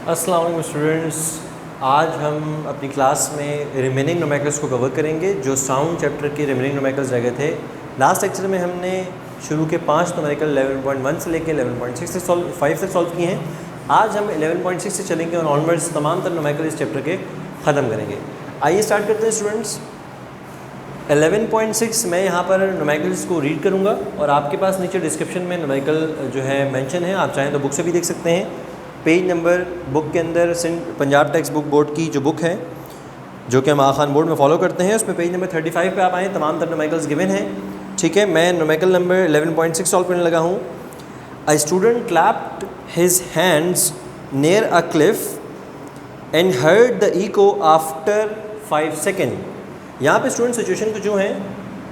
अस्सलाम वालेकुम स्टूडेंट्स, आज हम अपनी क्लास में रिमेनिंग नोमेकल्स को कवर करेंगे जो साउंड चैप्टर के रिमेनिंग नोमेकल्स रह गए थे। लास्ट लेक्चर में हमने शुरू के 5 नोमेकल 11.1 से लेकर 11.6 से 5 से सॉल्व किए हैं। आज हम 11.6 से चलेंगे और ऑनवर्ड्स तमाम तर नोमेकल इस चैप्टर के ख़त्म करेंगे। आइए स्टार्ट करते हैं स्टूडेंट्स। 11.6 मैं यहाँ पर नोमेकल्स को रीड करूँगा और आपके पास नीचे डिस्क्रिप्शन में नोमेकल जो है मेंशन है, आप चाहें तो बुक से भी देख सकते हैं। पेज नंबर बुक के अंदर पंजाब टेक्स्ट बुक बोर्ड की जो बुक है जो कि हम आगा खान बोर्ड में फॉलो करते हैं, उसमें पेज नंबर 35 पे आप आएँ, तमाम तर नोमेकल्स गिवन हैं। ठीक है, मैं नोमेकल नंबर 11.6 सॉल्व करने लगा हूँ। A student clapped his hands near a cliff and heard the echo after 5 second. यहाँ पे स्टूडेंट सिचुएशन जो है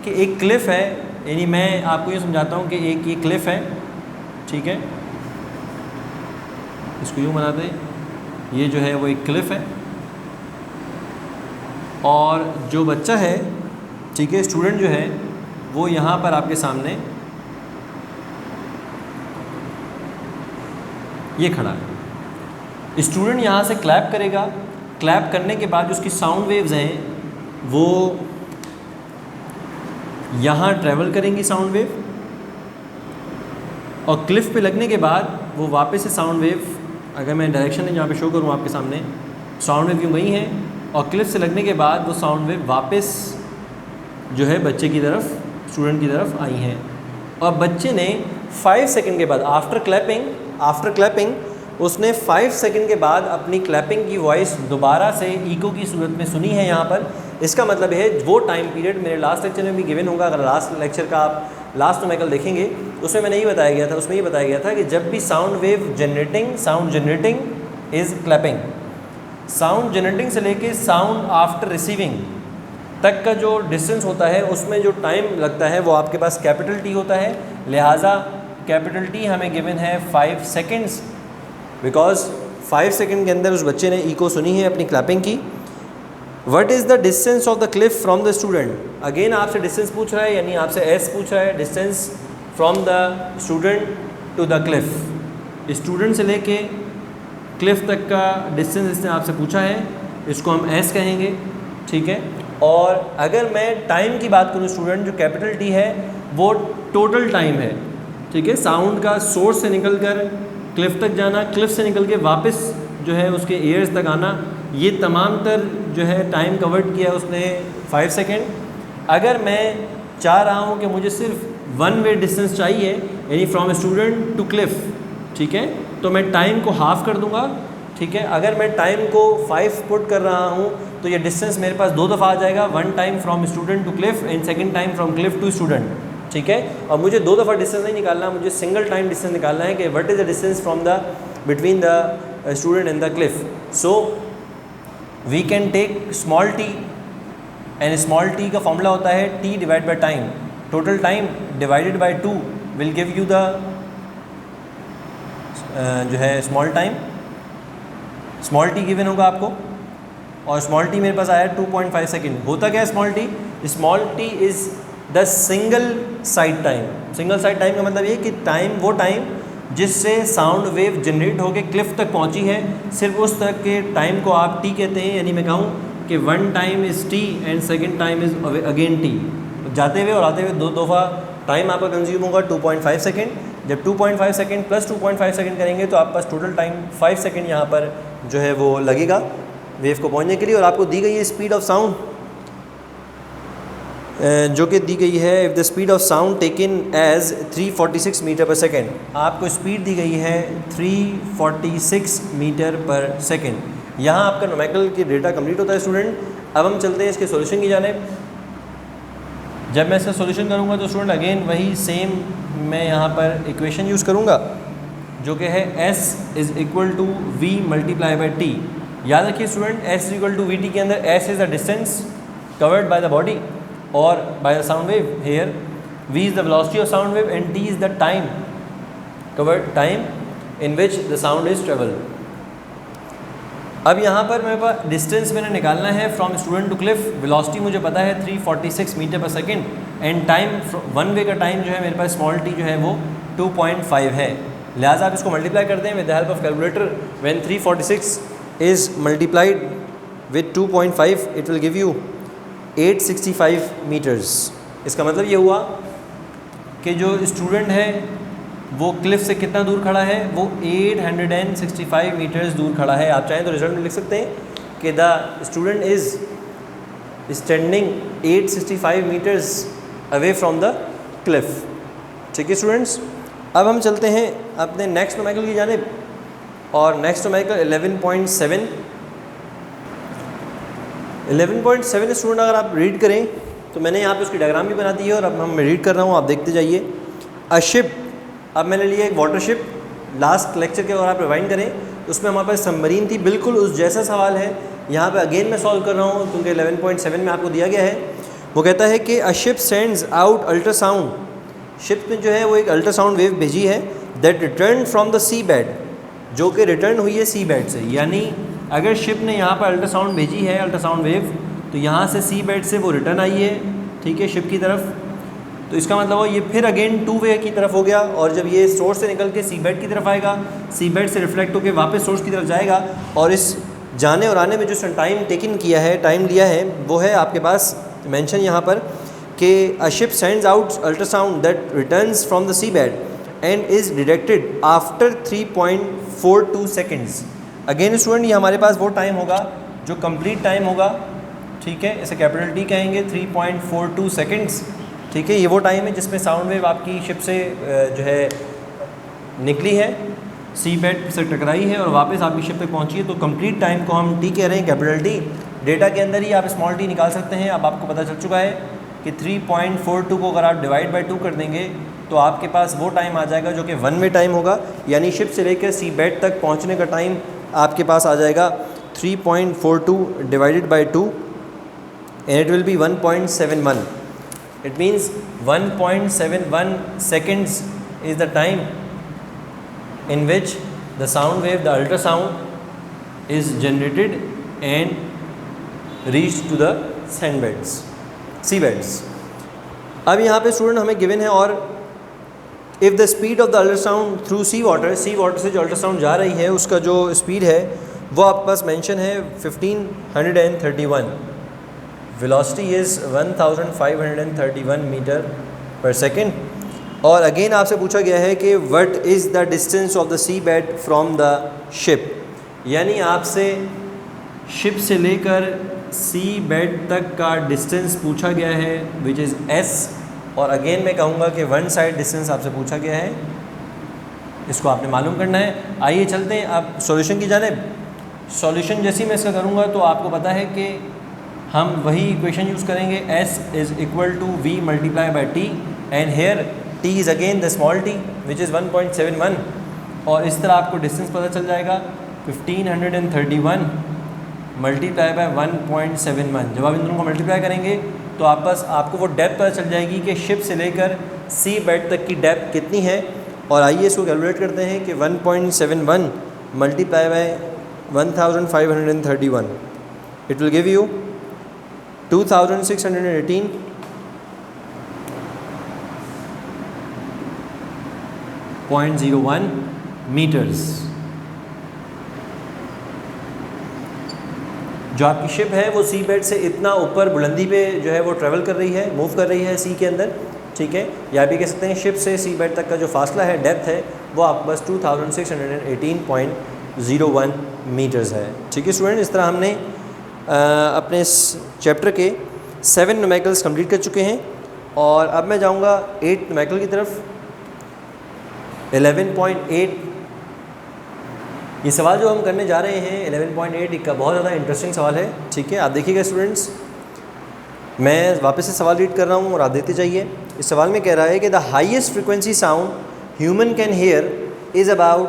कि एक क्लिफ है, यानी मैं आपको ये समझाता हूँ कि एक ये क्लिफ है, ठीक है, इसको यूँ बनाते हैं, ये जो है वो एक क्लिफ है और जो बच्चा है, ठीक है, स्टूडेंट जो है वो यहाँ पर आपके सामने ये खड़ा है। स्टूडेंट यहाँ से क्लैप करेगा, क्लैप करने के बाद उसकी साउंड वेव्स हैं वो यहाँ ट्रैवल करेंगी साउंड वेव, और क्लिफ पे लगने के बाद वो वापस से साउंड वेव, अगर मैं डायरेक्शन है जहाँ पे शो करूँ आपके सामने, साउंड वेव यूँ गई हैं और क्लिफ से लगने के बाद वो साउंड वेव वापस जो है बच्चे की तरफ, स्टूडेंट की तरफ आई हैं। और बच्चे ने 5 सेकंड के बाद आफ्टर क्लैपिंग उसने 5 सेकंड के बाद अपनी क्लैपिंग की वॉइस दोबारा से इको की सूरत में सुनी है यहाँ पर। इसका मतलब है वो टाइम पीरियड मेरे लास्ट लेक्चर में भी गिवन होगा। अगर लास्ट लेक्चर का आप लास्ट नोमेकल देखेंगे उसमें मैंने ये बताया गया था, उसमें ये बताया गया था कि जब भी sound generating is clapping, sound generating से लेके साउंड आफ्टर रिसीविंग तक का जो डिस्टेंस होता है उसमें जो टाइम लगता है वो आपके पास कैपिटल टी होता है। लिहाजा कैपिटल टी हमें गिवन है 5 सेकेंड्स, बिकॉज 5 सेकेंड के अंदर उस बच्चे ने इको सुनी है अपनी क्लैपिंग की। What is the distance of the cliff from the student? Again आपसे डिस्टेंस पूछ रहा है, यानी आपसे एस पूछ रहा है, distance from the student to the cliff. Student से लेके क्लिफ तक का डिस्टेंस इसने आपसे पूछा है, इसको हम एस कहेंगे, ठीक है। और अगर मैं टाइम की बात करूँ, स्टूडेंट जो कैपिटल टी है वो टोटल टाइम है, ठीक है, साउंड का सोर्स से निकल कर क्लिफ तक जाना, क्लिफ से निकल के वापस जो है उसके ईयर्स तक आना, ये तमाम तर जो है टाइम कवर्ड किया उसने 5 सेकेंड। अगर मैं चाह रहा हूँ कि मुझे सिर्फ 1 वे डिस्टेंस चाहिए, यानी फ्रॉम स्टूडेंट टू क्लिफ, ठीक है, तो मैं टाइम को हाफ कर दूँगा, ठीक है। अगर मैं टाइम को 5 पुट कर रहा हूँ तो ये डिस्टेंस मेरे पास 2 दफ़ा आ जाएगा, 1 time from student to cliff and second time from cliff to student, ठीक है। और मुझे 2 दफ़ा डिस्टेंस नहीं निकालना, मुझे सिंगल टाइम डिस्टेंस निकालना है कि what is the distance from the between the student and the cliff. So we can take small T, and small T का फॉर्मूला होता है T divide by time. Total time divided by 2 will give you the जो है small time. Small T given होगा आपको और small T मेरे पास आया 2.5 सेकेंड। होता क्या है small T? Small T is the single side time. Single side time का मतलब ये कि टाइम, वो टाइम जिससे साउंड वेव जनरेट होकर क्लिफ तक पहुंची है, सिर्फ उस तक के टाइम को आप टी कहते हैं। यानी मैं कहूँ कि 1 time is T and second time is again T. जाते हुए और आते हुए 2 दफ़ा टाइम आपका कंज्यूम होगा 2.5 सेकेंड। जब 2.5 सेकेंड प्लस 2.5 सेकेंड करेंगे तो आपके पास टोटल टाइम 5 सेकेंड यहाँ पर जो है वो लगेगा वेव को पहुँचने के लिए। और आपको दी गई है स्पीड ऑफ साउंड जो कि दी गई है, if the speed of sound taken as 346 metre पर सेकेंड। आपको स्पीड दी गई है 346 मीटर पर सेकेंड। यहाँ आपका नोमेकल की डेटा कंप्लीट होता है स्टूडेंट। अब हम चलते हैं इसके सॉल्यूशन की जानिब। जब मैं इसका सॉल्यूशन करूँगा तो स्टूडेंट अगेन वही सेम मैं यहाँ पर इक्वेशन यूज़ करूँगा जो कि है S is equal to V multiply by T। याद रखिए student, S is equal to VT के अंदर S is the distance covered by the body or by the sound wave. Here V is the velocity of sound wave and T is the time covered, time in which the sound is traveled. अब यहाँ पर मेरे पास distance मैंने निकालना है from student to cliff. Velocity मुझे पता है 346 मीटर पर सेकेंड एंड टाइम 1 वे का टाइम जो है मेरे पास स्मॉल टी जो है वो 2.5 है। लिहाजा आप इसको मल्टीप्लाई करते हैं with the help of calculator. When 346 is multiplied with 2.5 it will give you 865 metres. इसका मतलब ये हुआ कि जो स्टूडेंट है वो क्लिफ से कितना दूर खड़ा है, वो 865 मीटर्स दूर खड़ा है। आप चाहें तो रिजल्ट में लिख सकते हैं कि the student is standing 865 metres away from the cliff. ठीक है स्टूडेंट्स, अब हम चलते हैं अपने नेक्स्ट न्यूमेरिकल की जानिब, और नेक्स्ट न्यूमेरिकल 11.7। 11.7 स्टूडेंट अगर आप रीड करें तो मैंने यहाँ पे उसकी डायग्राम भी बना दी है और अब मैं रीड कर रहा हूँ, आप देखते जाइए। अ शिप, अब मैंने लिया एक वाटर शिप। लास्ट लेक्चर के अगर आप रिवाइंड करें तो उसमें हमारे पास सबमरीन थी, बिल्कुल उस जैसा सवाल है यहाँ पे अगेन मैं सॉल्व कर रहा हूँ क्योंकि 11.7 में आपको दिया गया है। वो कहता है कि a ship sends out ultrasound, ship में जो है वो एक अल्ट्रासाउंड वेव भेजी है that return from the sea bed, जो कि रिटर्न हुई है सी बेड से। यानी अगर शिप ने यहाँ पर अल्ट्रासाउंड भेजी है, अल्ट्रासाउंड वेव, तो यहाँ से सी बेड से वो रिटर्न आई है, ठीक है, शिप की तरफ। तो इसका मतलब हो ये फिर अगेन टू वे की तरफ हो गया, और जब ये सोर्स से निकल के सी बेड की तरफ आएगा, सी बेड से रिफ्लेक्ट होकर वापस सोर्स की तरफ जाएगा, और इस जाने और आने में जो टाइम टेकन किया है, टाइम लिया है, वो है आपके पास मेंशन यहाँ पर कि a ship sends out ultrasound that returns from the sea bed and is detected after 3.42 seconds. Again student ये हमारे पास वो टाइम होगा जो कंप्लीट टाइम होगा, ठीक है, इसे कैपिटल टी कहेंगे, 3.42 सेकेंड्स, ठीक है। ये वो टाइम है जिसमें साउंड वेव आपकी शिप से जो है निकली है, सी बेड से टकराई है और वापस आपकी शिप तक पहुंची है। तो कंप्लीट टाइम को हम टी कह रहे हैं, कैपिटल टी। डेटा के अंदर ही आप स्मॉल टी निकाल सकते हैं। अब आपको पता चल चुका है कि 3.42 को अगर आप डिवाइड बाई 2 कर देंगे तो आपके पास वो टाइम आ जाएगा जो कि 1 वे टाइम होगा, यानी शिप से लेकर सी बेड तक पहुँचने का टाइम आपके पास आ जाएगा 3.42 divided by 2 and it will be 1.71. It means 1.71 seconds is the time in which the sound wave, the ultrasound, is generated and reached to the sand beds, sea beds. अब यहाँ पे student हमें given है, और if the speed of the ultrasound through sea water से जो ultrasound जा रही है उसका जो स्पीड है वो आपके पास मेंशन है 1531। वेलोसिटी इज़ 1531 मीटर पर सेकेंड। और अगेन आपसे पूछा गया है कि what is the distance of the sea bed from the ship, यानी आपसे शिप से लेकर सी बेड तक का डिस्टेंस पूछा गया है विच इज़ एस। और अगेन मैं कहूँगा कि वन साइड डिस्टेंस आपसे पूछा गया है, इसको आपने मालूम करना है। आइए चलते हैं अब सॉल्यूशन की जानिब। सॉल्यूशन जैसी मैं इसका करूँगा तो आपको पता है कि हम वही इक्वेशन यूज़ करेंगे, s is equal to v multiply by T, and here t is again the small t which is 1.71, और इस तरह आपको डिस्टेंस पता चल जाएगा 1531 मल्टीप्लाई बाई 1.71। जब आप इन दोनों को मल्टीप्लाई करेंगे तो आपको वो डेप्थ पता चल जाएगी कि शिप से लेकर सी बेड तक की डेप्थ कितनी है। और आइए इसको कैलकुलेट करते हैं कि 1.71 multiply by 1531 it will give you 2618.01 metres. जो आपकी शिप है वो सी बेड से इतना ऊपर बुलंदी पे जो है वो ट्रैवल कर रही है, मूव कर रही है सी के अंदर, ठीक है। या भी कह सकते हैं शिप से सी बेड तक का जो फासला है, डेप्थ है, वो आपके पास 2618.01 मीटर्स है, ठीक है स्टूडेंट। इस तरह हमने अपने इस चैप्टर के 7 न्यूमेरिकल्स कंप्लीट कर चुके हैं, और अब मैं जाऊंगा 8 न्यूमेरिकल की तरफ। 11.8 ये सवाल जो हम करने जा रहे हैं 11.8 का बहुत ज़्यादा इंटरेस्टिंग सवाल है, ठीक है। आप देखिएगा स्टूडेंट्स, मैं वापस से सवाल रीड कर रहा हूँ और आप देखते जाइए। इस सवाल में कह रहा है कि the highest frequency sound human can here is about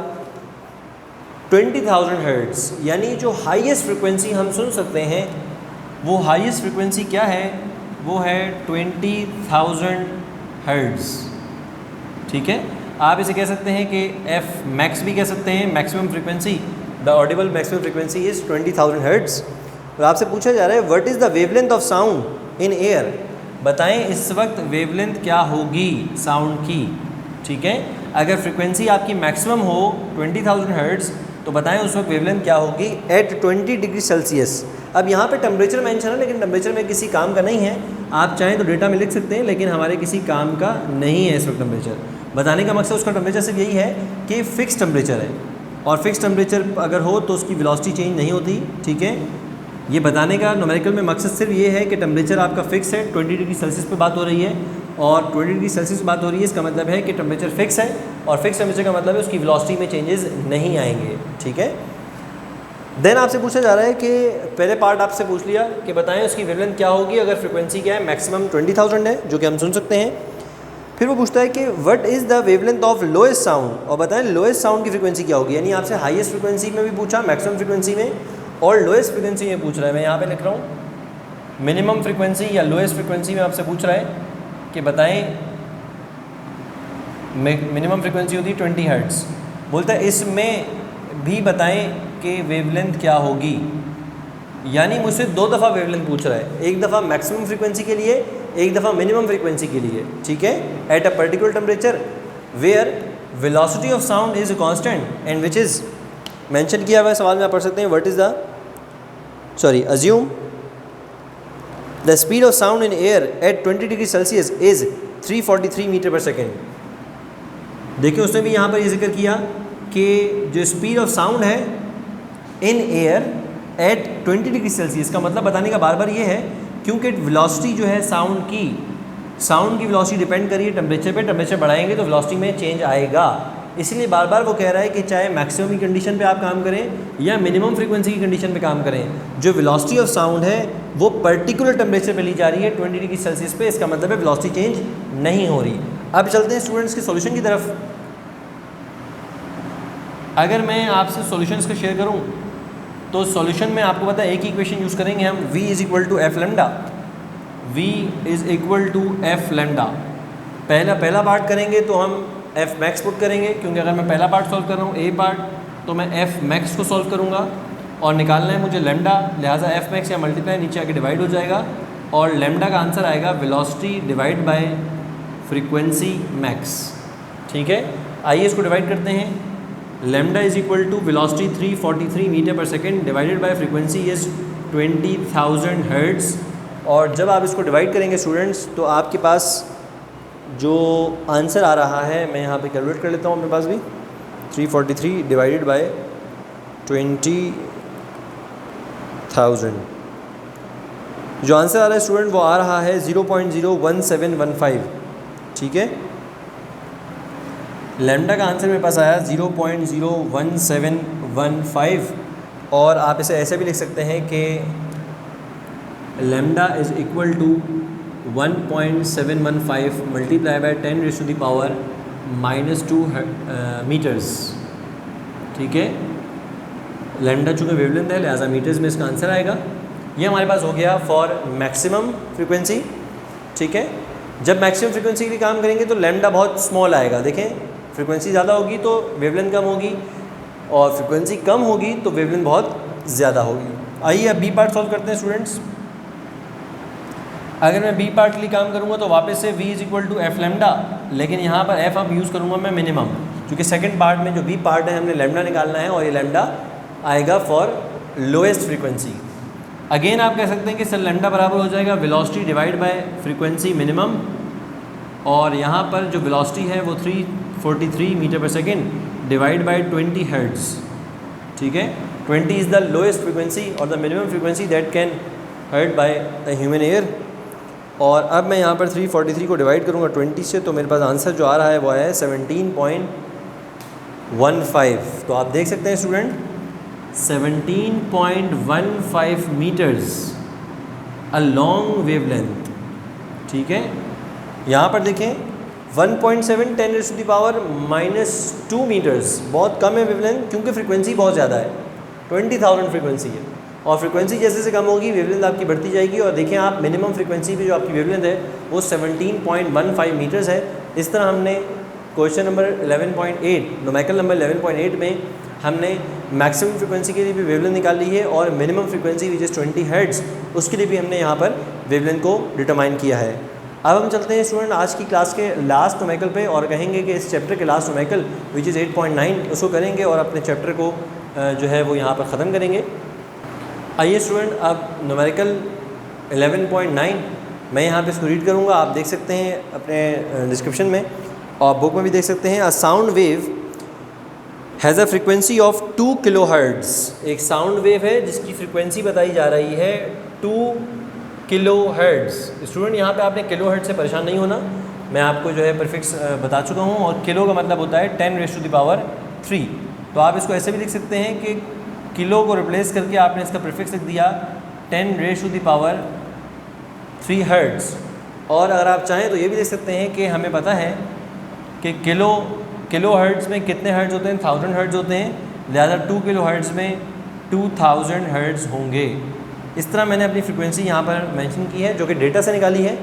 20,000 hertz, यानी जो हाईएस्ट फ्रिक्वेंसी हम सुन सकते हैं वो हाईएस्ट फ्रिक्वेंसी क्या है, वो है 20,000 हर्ट्ज़, ठीक है। आप इसे कह सकते हैं कि एफ मैक्स भी कह सकते हैं, maximum frequency, the Audible maximum frequency is 20,000 hertz. और आपसे पूछा जा रहा है what is the wavelength of sound in air, बताएं इस वक्त वेवलेंथ क्या होगी साउंड की, ठीक है। अगर फ्रिक्वेंसी आपकी मैक्सिमम हो 20,000 हर्ट्ज़ तो बताएं उस वक्त वेवलेंथ क्या होगी एट 20 डिग्री सेल्सियस। अब यहाँ पे टेम्परेचर मेंशन है, लेकिन टेम्परेचर में किसी काम का नहीं है, आप चाहें तो डेटा में लिख सकते हैं, लेकिन हमारे किसी काम का नहीं है इस वक्त टेम्परेचर। बताने का मकसद उसका टेम्परेचर सिर्फ यही है कि फ़िक्स टेम्परेचर है, और फिक्स टेम्परेचर अगर हो तो उसकी वेलोसिटी चेंज नहीं होती। ठीक है, ये बताने का न्यूमेरिकल में मकसद सिर्फ ये है कि टेम्परेचर आपका फिक्स है, 20 डिग्री सेल्सियस पे बात हो रही है, और 20 डिग्री सेल्सियस पे बात हो रही है, इसका मतलब है कि टेम्परेचर फिक्स है, और फिक्स टेम्परेचर का मतलब है उसकी वेलोसिटी में चेंजेस नहीं आएंगे। ठीक है, देन आपसे पूछा जा रहा है कि पहले पार्ट आपसे पूछ लिया कि बताएं उसकी वेवलेंथ क्या होगी अगर फ्रिक्वेंसी क्या है, मैक्सिमम 20,000 है, जो कि हम सुन सकते हैं। फिर वो पूछता है कि what is the wavelength of lowest sound, और बताएं लोएस्ट साउंड की फ्रिक्वेंसी क्या होगी। यानी आपसे हाईएस्ट फ्रिक्वेंसी में भी पूछा, मैक्सिमम फ्रिक्वेंसी में, और लोएस्ट फ्रिक्वेंसी में पूछ रहा है। मैं यहाँ पे लिख रहा हूँ मिनिमम फ्रिक्वेंसी या लोएस्ट फ्रिक्वेंसी में आपसे पूछ रहा है कि बताएं मिनिमम फ्रिक्वेंसी होती है 20 हर्ट्ज़। बोलता है इसमें भी बताएं कि वेवलेंथ क्या होगी। यानी मुझसे दो दफ़ा वेवलेंथ पूछ रहा है, एक दफ़ा मैक्सिमम फ्रिक्वेंसी के लिए, एक दफ़ा मिनिमम फ्रिक्वेंसी के लिए। ठीक है, at a particular temperature where velocity of sound is constant and which is mention किया हुआ है सवाल में, आप पढ़ सकते हैं what is the assume the speed of sound in air at 20 degree Celsius is 343 metre पर सेकेंड। देखिए उसने भी यहाँ पर ये जिक्र किया कि जो स्पीड ऑफ साउंड है इन एयर एट 20 डिग्री सेल्सियस, का मतलब बताने का बार बार ये है क्योंकि वेलोसिटी जो है साउंड की वेलोसिटी डिपेंड करिए टेम्परेचर पे, टेम्परेचर बढ़ाएंगे तो वेलोसिटी में चेंज आएगा। इसलिए बार बार वो कह रहा है कि चाहे मैक्सिमम की कंडीशन पे आप काम करें या मिनिमम फ्रीक्वेंसी की कंडीशन पे काम करें, जो वेलोसिटी ऑफ साउंड है वो पर्टिकुलर टेम्परेचर पे ली जा रही है 20 डिग्री सेल्सियस पे। इसका मतलब है वेलोसिटी चेंज नहीं हो रही। अब चलते हैं स्टूडेंट्स के सॉल्यूशन की तरफ। अगर मैं आपसे सॉल्यूशंस को शेयर करूं तो सॉल्यूशन में आपको पता है एक ही इक्वेशन यूज़ करेंगे हम, v is equal to F lambda. v is equal to F lambda. पहला पार्ट करेंगे तो हम एफ मैक्स पुट करेंगे, क्योंकि अगर मैं पहला पार्ट सॉल्व कर रहा हूँ ए पार्ट, तो मैं एफ मैक्स को सॉल्व करूँगा और निकालना है मुझे लेमडा, लिहाजा एफ मैक्स या मल्टीप्लाई नीचे आके डिवाइड हो जाएगा और लेमडा का आंसर आएगा velocity divide by frequency max. ठीक है, आइए इसको डिवाइड करते हैं। Lambda is equal to velocity 343 metre पर second divided by frequency is 20,000 hertz. और जब आप इसको डिवाइड करेंगे स्टूडेंट्स तो आपके पास जो आंसर आ रहा है, मैं यहाँ पे कैलकुलेट कर लेता हूँ अपने पास भी, 343 डिवाइडेड बाय 20,000, जो आंसर आ रहा है स्टूडेंट वो आ रहा है 0.01715। ठीक है, लेमडा का आंसर मेरे पास आया 0.01715। और आप इसे ऐसे भी लिख सकते हैं कि lambda is equal to 1.715 multiply by 10⁻⁻² metres. ठीक है, लेमडा चूँकि वेवलेंथ है लिहाजा मीटर्स में इसका आंसर आएगा। ये हमारे पास हो गया फॉर मैक्सिमम फ्रीक्वेंसी। ठीक है, जब मैक्सिमम फ्रीक्वेंसी के लिए काम करेंगे तो लेमडा बहुत स्मॉल आएगा। देखें, फ्रीक्वेंसी ज़्यादा होगी तो वेवलेंथ कम होगी, और फ्रीक्वेंसी कम होगी तो वेवलेंथ बहुत ज़्यादा होगी। आइए अब बी पार्ट सॉल्व करते हैं स्टूडेंट्स। अगर मैं बी पार्ट के लिए काम करूँगा तो वापस से v is equal to F lambda, लेकिन यहाँ पर f अब यूज़ करूँगा मैं मिनिमम, क्योंकि सेकंड पार्ट में जो बी पार्ट है हमने लेमडा निकालना है और ये लेमडा आएगा फॉर लोएस्ट फ्रीक्वेंसी। अगेन आप कह सकते हैं कि सर लेमडा बराबर हो जाएगा velocity divide by frequency minimum, और यहाँ पर जो वेलोसिटी है वो 343 मीटर पर सेकेंड डिवाइड बाय 20 हर्ट्ज़। ठीक है, 20 इज़ द लोएस्ट फ्रीक्वेंसी और the minimum frequency that can heard by the human air. और अब मैं यहाँ पर 343 को डिवाइड करूँगा 20 से, तो मेरे पास आंसर जो आ रहा है वो है 17.15। तो आप देख सकते हैं student 17.15 metres a long wavelength. ठीक है, यहाँ पर देखें 1.7 10⁻⁻² मीटर्स बहुत कम है वेवलेंथ, क्योंकि फ्रीक्वेंसी बहुत ज़्यादा है, 20,000 फ्रीक्वेंसी है, और फ्रीक्वेंसी जैसे जैसे कम होगी वेवलेंथ आपकी बढ़ती जाएगी। और देखें आप मिनिमम फ्रीक्वेंसी पे जो आपकी वेवलेंथ है वो 17.15 मीटर्स है। इस तरह हमने क्वेश्चन नंबर 11.8 न्यूमेरिकल नंबर 11.8 में हमने मैक्सिमम फ्रीक्वेंसी के लिए भी वेवलेंथ निकाल ली है, और minimum frequency which is 20 hertz उसके लिए भी हमने यहाँ पर वेवलेंथ को डिटरमाइन किया है। अब हम चलते हैं स्टूडेंट आज की क्लास के लास्ट न्यूमेरिकल पे और कहेंगे कि इस चैप्टर के लास्ट न्यूमेरिकल विच इज़ 8.9 उसको करेंगे और अपने चैप्टर को जो है वो यहाँ पर ख़त्म करेंगे। आइए स्टूडेंट अब न्यूमेरिकल 11.9 मैं यहाँ पे इसको रीड करूँगा, आप देख सकते हैं अपने डिस्क्रिप्शन में और बुक में भी देख सकते हैं। A sound wave has a frequency of 2 kilohertz. एक साउंड वेव है जिसकी फ्रिक्वेंसी बताई जा रही है 2 किलोहर्ट्ज़। स्टूडेंट यहाँ पे आपने किलोहर्ट्ज़ से परेशान नहीं होना, मैं आपको जो है प्रीफिक्स बता चुका हूँ और किलो का मतलब होता है 10⁻³ तो आप इसको ऐसे भी लिख सकते हैं कि किलो को रिप्लेस करके आपने इसका प्रीफिक्स लिख दिया 10⁻³ हर्ट्ज़। और अगर आप चाहें तो ये भी देख सकते हैं कि हमें पता है कि किलो हर्ट्ज़ में कितने हर्ट्ज़ होते हैं, 1000 हर्ट्ज़ होते हैं, लिहाजा 2 किलो हर्ट्ज़ में 2000 हर्ट्ज़ होंगे। इस तरह मैंने अपनी फ्रीक्वेंसी यहाँ पर मेंशन की है जो कि डेटा से निकाली है।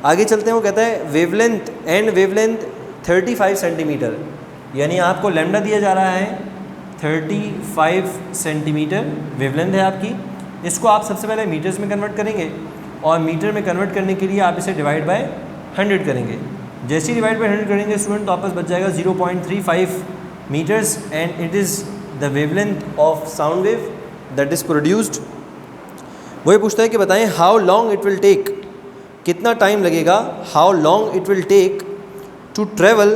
आगे चलते हैं, वो कहता है वेवलेंथ एंड वेवलेंथ 35 सेंटीमीटर, यानी आपको लैम्डा दिया जा रहा है 35 सेंटीमीटर वेवलेंथ है आपकी। इसको आप सबसे पहले मीटर्स में कन्वर्ट करेंगे और मीटर में कन्वर्ट करने के लिए आप इसे डिवाइड बाय 100 करेंगे। जैसे ही डिवाइड बाय 100 करेंगे स्टूडेंट तो आपस बच जाएगा 0.35 metres and it is the wavelength of sound wave that is produced. वही पूछता है कि बताएं how long it will take, कितना टाइम लगेगा, how long it will take to travel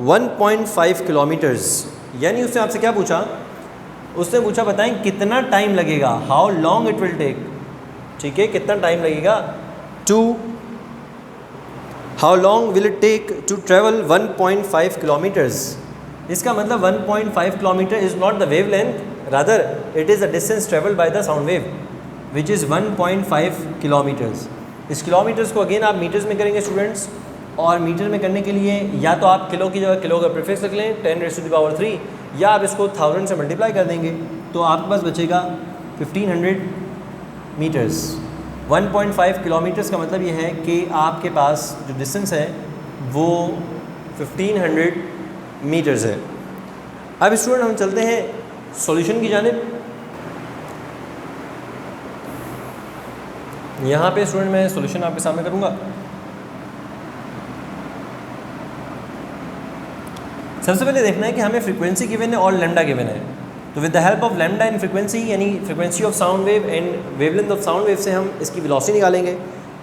1.5 kilometres. यानी उसने आपसे क्या पूछा, उसने पूछा बताएं कितना टाइम लगेगा, how long it will take, ठीक है, कितना टाइम लगेगा to, how long will it take to travel 1.5 kilometres. इसका मतलब 1.5 kilometre is not the wave length, rather it is the distance travelled by the sound wave which is 1.5 kilometres. इस kilometres को again आप metres में करेंगे students, और metre में करने के लिए या तो आप किलो की जगह किलो का प्रीफिक्स रख लें 10⁻³ या आप इसको 1000 से मल्टीप्लाई कर देंगे तो आपके पास बचेगा 1500 मीटर्स। 1.5 किलोमीटर्स का मतलब ये है कि आपके पास जो डिस्टेंस है वो 1500 मीटर्स है। अब स्टूडेंट हम चलते हैं सॉल्यूशन की जानिब। यहाँ पे स्टूडेंट मैं सॉल्यूशन आपके सामने करूँगा। सबसे पहले देखना है कि हमें फ्रीक्वेंसी गिवन है और लैम्डा गिवन है, तो with the help of lambda and frequency यानी frequency of sound wave and wavelength of sound wave से हम इसकी वेलोसिटी निकालेंगे।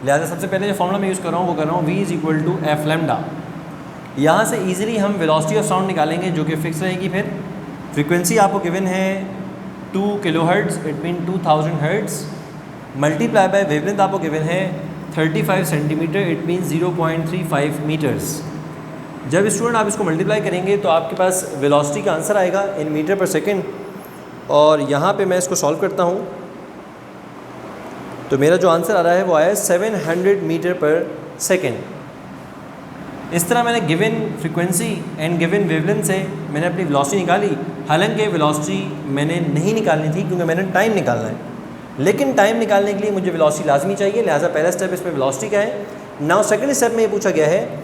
लिहाजा सबसे पहले जो फॉर्मूला मैं यूज़ कर रहा हूँ वो कर रहा हूँ v = f लैम्डा। यहाँ से ईजिली हम वेलोसिटी ऑफ साउंड निकालेंगे जो कि फिक्स रहेगी। फिर फ्रीक्वेंसी आपको गिवन है 2 kilo hertz, it mean 2000 hertz, multiply by wavelength आपको गिवन है 35 सेंटीमीटर, इट मीन 0.35 मीटर्स। जब स्टूडेंट आप इसको मल्टीप्लाई करेंगे तो आपके पास वेलोसिटी का आंसर आएगा इन मीटर पर सेकंड, और यहाँ पे मैं इसको सॉल्व करता हूँ तो मेरा जो आंसर आ रहा है वो आया 700 मीटर पर सेकंड। इस तरह मैंने given frequency and given wavelength से मैंने अपनी वेलोसिटी निकाली। हालांकि वेलोसिटी मैंने नहीं निकालनी थी क्योंकि मैंने टाइम निकालना है, लेकिन टाइम निकालने के लिए मुझे वेलोसिटी लाजमी चाहिए, लिहाजा पहला स्टेप इसमें वेलोसिटी का है। नाउ सेकंड स्टेप में ये पूछा गया है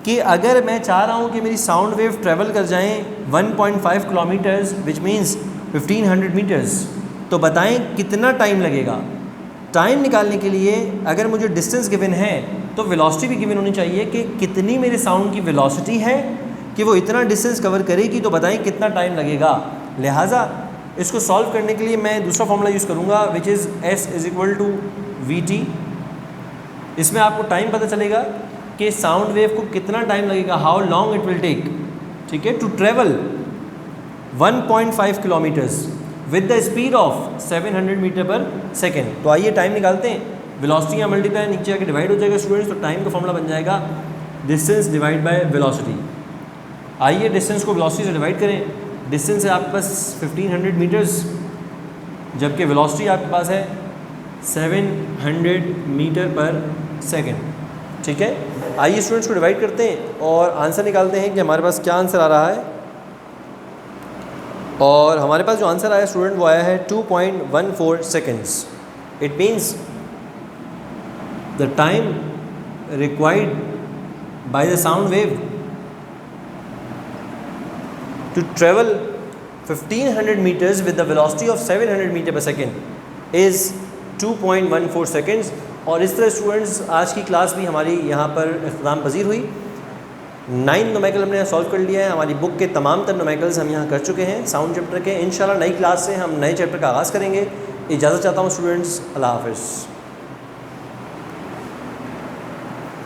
कि अगर मैं चाह रहा हूँ कि मेरी साउंड वेव ट्रेवल कर जाएं 1.5 किलोमीटर्स विच मीन्स 1500 मीटर्स, तो बताएं कितना टाइम लगेगा। टाइम निकालने के लिए अगर मुझे डिस्टेंस गिवन है तो वेलोसिटी भी गिवन होनी चाहिए कि कितनी मेरे साउंड की वेलोसिटी है कि वो इतना डिस्टेंस कवर करेगी, तो बताएं कितना टाइम लगेगा। लिहाजा इसको सॉल्व करने के लिए मैं दूसरा फॉर्मूला यूज़ करूँगा विच इज़ s = vt। इसमें आपको टाइम पता चलेगा कि साउंड वेव को कितना टाइम लगेगा, how long it will take, ठीक है, to travel 1.5 kilometres with the speed of 700 metre पर सेकेंड। तो आइए टाइम निकालते हैं। वेलोसिटी या मल्टीप्लाई नीचे आके डिवाइड हो जाएगा स्टूडेंट्स, तो टाइम का फॉर्मूला बन जाएगा डिस्टेंस डिवाइड बाय वेलोसिटी। आइए डिस्टेंस को वेलोसिटी से डिवाइड करें। डिस्टेंस है आपके पास 1500 मीटर्स, जबकि वेलोसिटी आपके पास है 700 मीटर पर सेकेंड, ठीक है। आइए स्टूडेंट्स को डिवाइड करते हैं और आंसर निकालते हैं कि हमारे पास क्या आंसर आ रहा है। और हमारे पास जो आंसर आया स्टूडेंट वो आया है 2.14 seconds. It means the time required by the sound wave to travel 1500 meters with the velocity of 700 meter per second is 2.14 seconds, और इस तरह स्टूडेंट्स आज की क्लास भी हमारी यहाँ पर इख्तिताम पजीर हुई। 9 नुमेरिकल हमने सॉल्व कर लिया है। हमारी बुक के तमाम तर नुमेरिकल्स हम यहाँ कर चुके हैं साउंड चैप्टर के। इंशाल्लाह नई क्लास से हम नए चैप्टर का आगाज़ करेंगे। इजाज़त चाहता हूँ स्टूडेंट्स, अल्लाह हाफ़िज़।